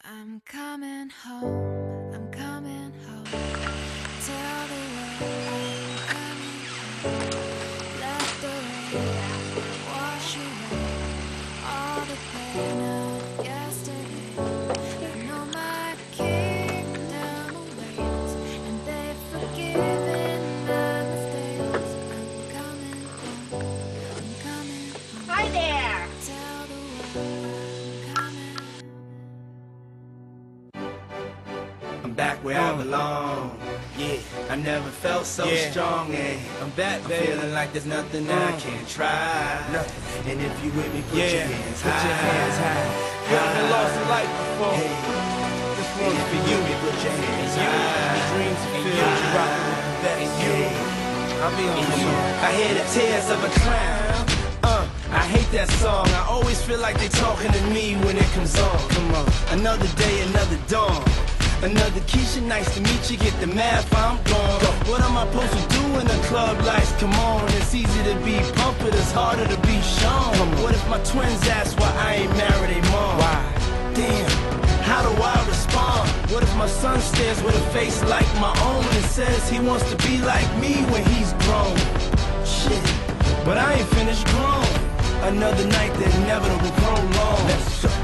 I'm coming home, I'm coming home. Tell the world I'm coming home. Let the rain wash away all the pain of yesterday. I know my kingdom awaits, and they've forgiven my mistakes. I'm coming home, I'm coming home. Hi there! Tell the world I'm coming. I'm back where I belong. Yeah, I never felt so strong. And I'm back, baby. Feeling like there's nothing I can't try. Nothing. And if you with me, put your hands high. Put your hands high. You ever been lost in life before? Hey. This one's for you. Put your hands high. Dreams fulfilled, you rockin' with the best. I'll be on you. I hear the tears of a clown. I hate that song. I always feel like they talking to me when it comes on. Come on. Another day, another dawn. Another Keisha, nice to meet you. Get the math, I'm gone. What am I supposed to do when the club lights come on? It's easy to be pumped, but it's harder to be shown. What if my twins ask why I ain't married a mom? Why? Damn, how do I respond? What if my son stares with a face like my own and says he wants to be like me when he's grown? Shit, but I ain't finished grown. Another night that inevitable prolong.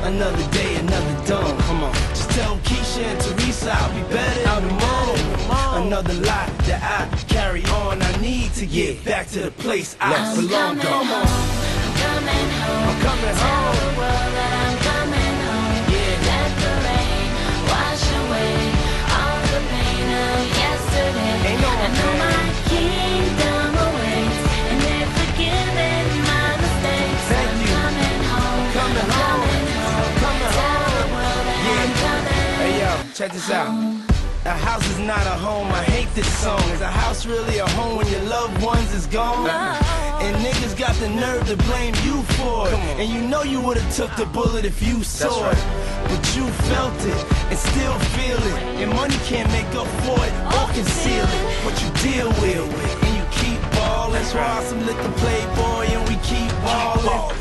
Another day, another dawn. Come on. Just tell Keisha and Teresa I'll be better tomorrow. Another lie that I carry on. I need to get back to the place I belong. Come on. I'm coming home. I'm coming home. Tell the world that I'm coming home. Yeah. Let the rain wash away all the pain of yesterday. Ain't no I know pain. my kingdom awaits, and they've forgiven my mistakes. Thank I'm you. coming home. Coming home. Coming Tell home. the world that I'm coming. Hey yo, check this out. A house is not a home, I hate this song. Is a house really a home when your loved ones is gone? And niggas got the nerve to blame you for it. And you know you would've took the bullet if you saw it. But you felt it and still feel it. And money can't make up for it or conceal it. What you deal with, and you keep ballin'. That's right. Some liquor playboy and we keep ballin'.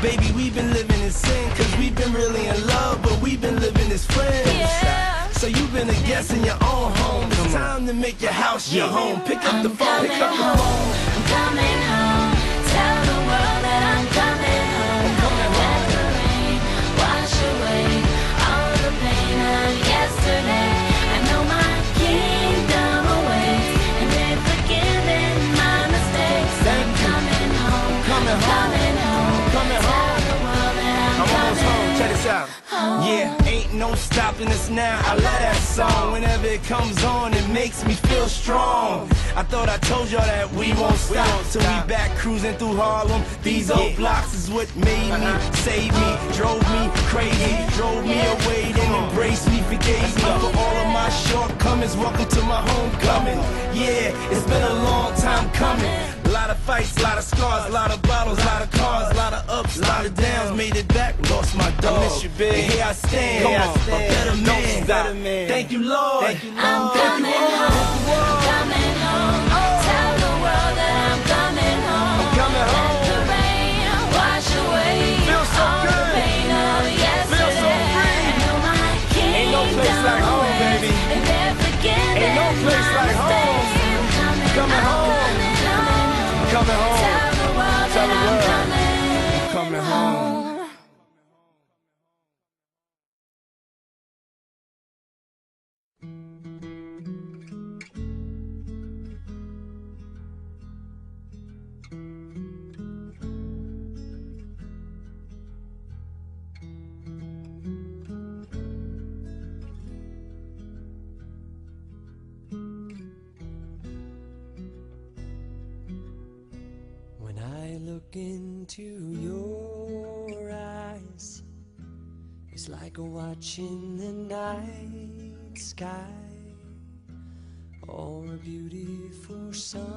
Baby, we've been living in sin, cause we've been really in love, but we've been living as friends. Yeah. So you've been a guest in your own home. It's time to make your house your home. Pick up the phone, pick up the phone. I'm coming home. Tell the world that I'm coming home. Let the rain wash away all the pain of yesterday. I know my kingdom awaits, and they've forgiven my mistakes. Thank you. Coming home. Coming home. Coming home. Coming Tell home. the world that I'm almost coming home, check this out. Yeah, ain't no stopping us now. I love that song. Whenever it comes on, it makes me feel strong. I thought I told y'all that we won't stop till we back cruising through Harlem. These old blocks is what made me, saved me, drove me crazy, drove me away, then embraced me, forgave me for all of my shortcomings. Welcome to my homecoming. Yeah, it's been a long time coming. A lot of fights, a lot of scars, a lot of bottles, a lot of cars, a lot of ups, a lot of downs. Made it back, lost my dog. I miss you, big. And here I stand, Come on. a better Don't man. stop. Thank you, Lord. Thank you, Lord. I'm coming home. Coming home. Tell the world that I'm coming home. I'm coming home. Let the rain wash away Feel so all good. the pain of yesterday. Feel so free. I know my Ain't no place like home, kingdom baby. awaits, and they're forgiven Ain't no place my like home. mistakes. I'm Coming home. Coming home. Tell the world Tell the that I'm world. Coming home. When I look into your eyes, it's like watching the night sky or a beautiful sunrise.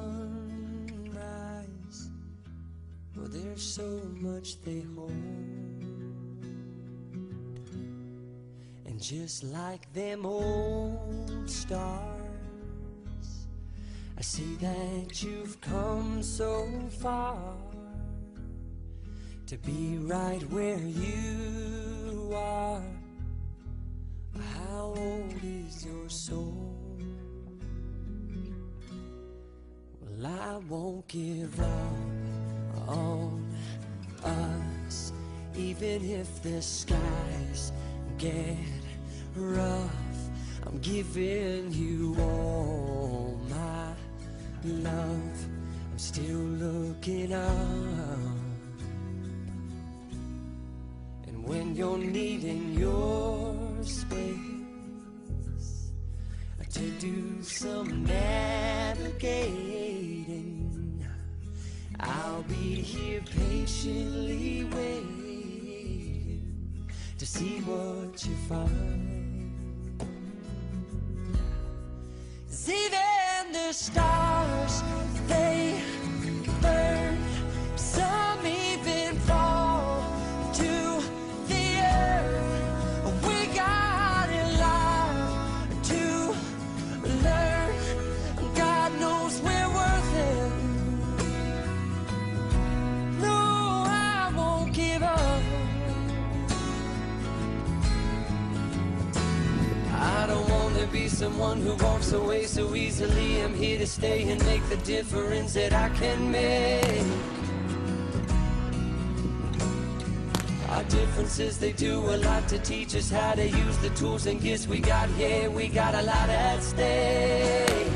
Well, there's so much they hold, and just like them old stars, I see that you've come so far to be right where you are. How old is your soul? Well, I won't give up on us, even if the skies get rough. I'm giving you all my love. I'm still looking up. And when you're needing your space to do some navigating, I'll be here patiently waiting to see what you find. 'Cause even the stars, they burn. Some even fall to the earth. We got a lot to learn. God knows we're worth it. No, I won't give up. I don't want to be someone who walks away so easily. I'm here to stay and make the difference that I can make. Our differences, they do a lot to teach us how to use the tools and gifts we got. Yeah, we got a lot at stake.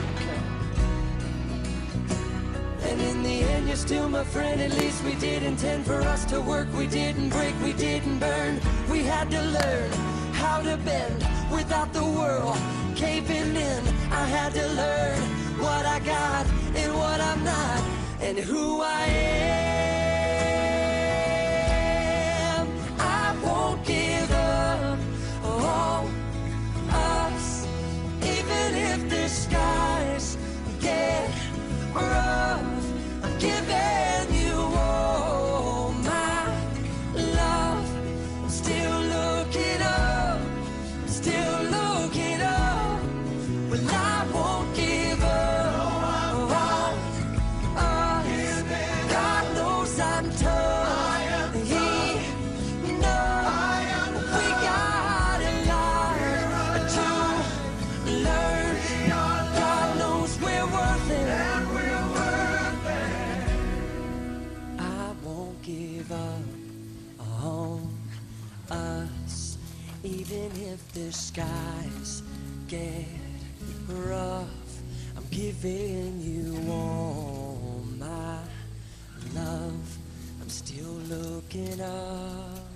And in the end, you're still my friend. At least we did intend for us to work. We didn't break, we didn't burn. We had to learn how to bend without the world caving in. I had to learn what I got and what I'm not, and who I am. I won't give up on us, even if the skies get rough. I'm giving you all my love. I'm still looking up, still looking up. Well, I won't give up on us. God knows I'm tough. He knows we got a lot to learn. God knows we're worth it. I won't give up on us, even if the skies get rough. I'm giving you all my love. I'm still looking up.